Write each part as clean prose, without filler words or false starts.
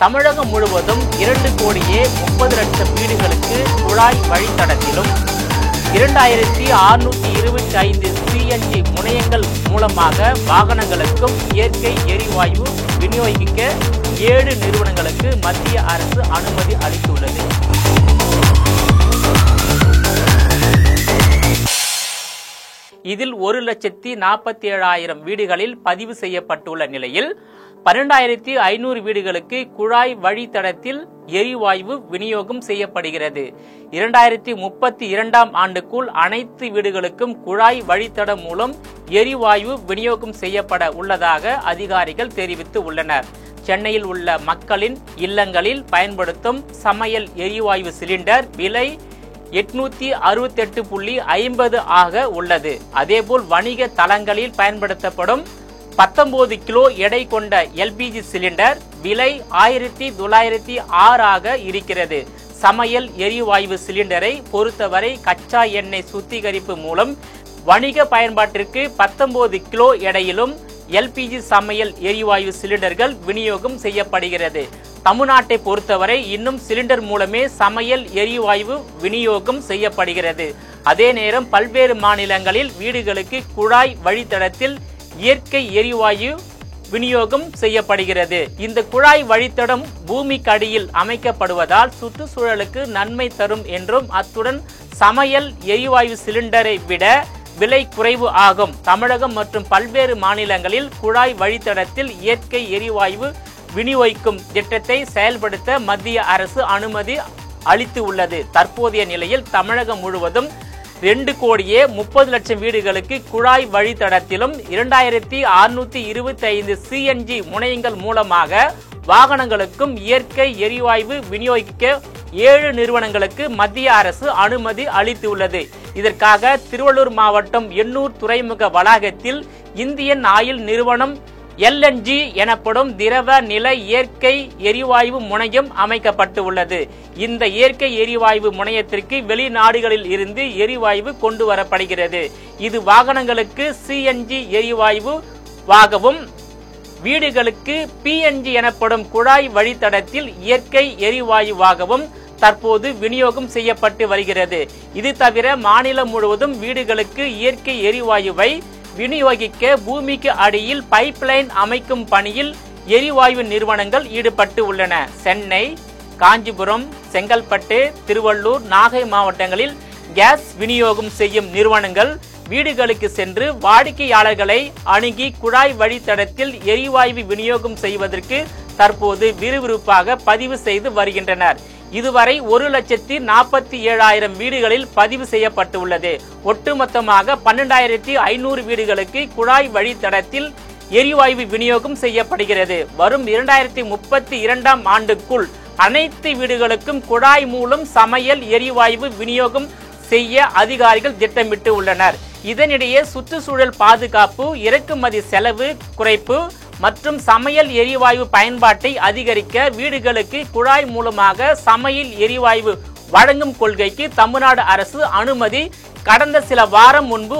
தமிழகம் முழுவதும் 2,30,00,000 வீடுகளுக்கு குழாய் வழித்தடத்திலும் 2,625 CNG முனையங்கள் மூலமாக வாகனங்களுக்கும் இயற்கை எரிவாயு விநியோகிக்க 7 நிறுவனங்களுக்கு மத்திய அரசு அனுமதி அளித்துள்ளது. இதில் 1,47,000 வீடுகளில் பதிவு செய்யப்பட்டுள்ள நிலையில் 12,500 வீடுகளுக்கு குழாய் வழித்தடத்தில் எரிவாயு விநியோகம் செய்யப்படுகிறது. 2032 ஆண்டுக்குள் அனைத்து வீடுகளுக்கும் குழாய் வழித்தடம் மூலம் எரிவாயு விநியோகம் செய்யப்பட உள்ளதாக அதிகாரிகள் தெரிவித்து உள்ளனர். சென்னையில் உள்ள மக்களின் இல்லங்களில் பயன்படுத்தும் சமையல் எரிவாயு சிலிண்டர் விலை 868.50 ஆக உள்ளது. அதேபோல் வணிக தளங்களில் பயன்படுத்தப்படும் 19 கிலோ எடை கொண்ட LPG சிலிண்டர் விலை 1,906 ஆக இருக்கிறது. சமையல் எரிவாயு சிலிண்டரை பொறுத்தவரை கச்சா எண்ணெய் சுத்திகரிப்பு மூலம் வணிக பயன்பாட்டிற்கு 19 கிலோ எடையிலும் LPG சமையல் எரிவாயு சிலிண்டர்கள் விநியோகம் செய்யப்படுகிறது. தமிழ்நாட்டை பொறுத்தவரை இன்னும் சிலிண்டர் மூலமே சமையல் எரிவாயு விநியோகம் செய்யப்படுகிறது. அதே நேரம் பல்வேறு மாநிலங்களில் வீடுகளுக்கு குழாய் வழித்தடத்தில் இயற்கை எரிவாயு விநியோகம் செய்யப்படுகிறது. இந்த குழாய் வழித்தடம் பூமிக்கு அடியில் அமைக்கப்படுவதால் சுற்றுச்சூழலுக்கு நன்மை தரும் என்றும் அத்துடன் சமையல் எரிவாயு சிலிண்டரை விட விலை குறைவு ஆகும். தமிழகம் மற்றும் பல்வேறு மாநிலங்களில் குழாய் வழித்தடத்தில் இயற்கை எரிவாயு விநியோகிக்கும் திட்டத்தை செயல்படுத்த மத்திய அரசு அனுமதி அளித்து உள்ளது. தற்போதைய நிலையில் தமிழகம் முழுவதும் 2,30,00,000 வீடுகளுக்கு குழாய் வழித்தடத்திலும் 2,625 CNG முனையங்கள் மூலமாக வாகனங்களுக்கும் இயற்கை எரிவாயு விநியோகிக்க 7 நிறுவனங்களுக்கு மத்திய அரசு அனுமதி அளித்துள்ளது. இதற்காக திருவள்ளூர் மாவட்டம் எண்ணூர் துறைமுக வளாகத்தில் இந்தியன் ஆயில் நிறுவனம் LNG எனப்படும் திரவ நில இயற்கை எரிவாயு முனையம் அமைக்கப்பட்டு உள்ளது. இந்த இயற்கை எரிவாயு முனையத்திற்கு வெளிநாடுகளில் இருந்து எரிவாயு கொண்டு வரப்படுகிறது. இது வாகனங்களுக்கு CNG எரிவாயுவாகவும் வீடுகளுக்கு PNG எனப்படும் குழாய் வழித்தடத்தில் இயற்கை எரிவாயுவாகவும் தற்போது விநியோகம் செய்யப்பட்டு வருகிறது. இது தவிர மாநிலம் முழுவதும் வீடுகளுக்கு இயற்கை எரிவாயுவை விநியோகிக்க பூமிக்கு அடியில் பைப்லைன் அமைக்கும் பணியில் எரிவாயு நிறுவனங்கள் ஈடுபட்டு உள்ளன. சென்னை, காஞ்சிபுரம், செங்கல்பட்டு, திருவள்ளூர், நாகை மாவட்டங்களில் கேஸ் விநியோகம் செய்யும் நிறுவனங்கள் வீடுகளுக்கு சென்று வாடிக்கையாளர்களை அணுகி குழாய் வழித்தடத்தில் எரிவாயு விநியோகம் செய்வதற்கு தற்போது விறுவிறுப்பாக பதிவு செய்து வருகின்றனர். இதுவரை 1,47,000 வீடுகளில் பதிவு செய்யப்பட்டுள்ளது. ஒட்டுமொத்தமாக 12,500 வீடுகளுக்கு குழாய் வழித்தடத்தில் எரிவாயு விநியோகம் செய்யப்படுகிறது. வரும் 2032 ஆண்டுக்குள் அனைத்து வீடுகளுக்கும் குழாய் மூலம் சமையல் எரிவாயு விநியோகம் செய்ய அதிகாரிகள் திட்டமிட்டு உள்ளனர். இதனிடையே சுற்றுச்சூழல் பாதுகாப்பு, இறக்குமதி செலவு குறைப்பு மற்றும் சமையல் எரிவாயு பயன்பாட்டை அதிகரிக்க வீடுகளுக்கு குழாய் மூலமாக சமையல் எரிவாயு வழங்கும் கொள்கைக்கு தமிழ்நாடு அரசு அனுமதி கடந்த சில வாரம் முன்பு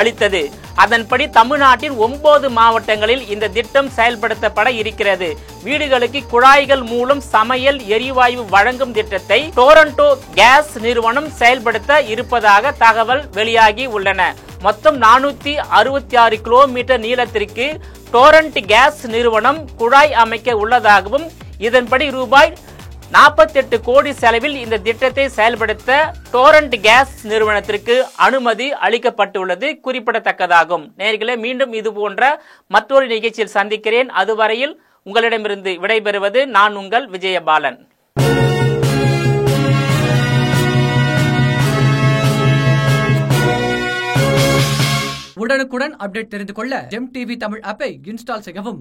அளித்தது. அதன்படி தமிழ்நாட்டின் 9 மாவட்டங்களில் இந்த திட்டம் செயல்படுத்தப்பட இருக்கிறது. வீடுகளுக்கு குழாய்கள் மூலம் சமையல் எரிவாயு வழங்கும் திட்டத்தை டொரண்டோ கேஸ் நிறுவனம் செயல்படுத்த இருப்பதாக தகவல் வெளியாகி உள்ளன. மொத்தம் 466 கிலோமீட்டர் நீளத்திற்கு டொரண்ட் கேஸ் நிறுவனம் குழாய் அமைக்க உள்ளதாகவும் இதன்படி ரூபாய் 48 கோடி செலவில் இந்த திட்டத்தை செயல்படுத்த டொரண்ட் கேஸ் நிறுவனத்திற்கு அனுமதி அளிக்கப்பட்டுள்ளது குறிப்பிடத்தக்கதாகும். நேயர்களே, மீண்டும் இது போன்ற மற்றொரு நிகழ்ச்சியில் சந்திக்கிறேன். அதுவரையில் உங்களிடமிருந்து விடைபெறுவது நான் உங்கள் விஜயபாலன். உடனுக்குடன் அப்டேட் தெரிந்து கொள்ள ஜெம் டிவி தமிழ் ஆப்பை இன்ஸ்டால் செய்யவும்.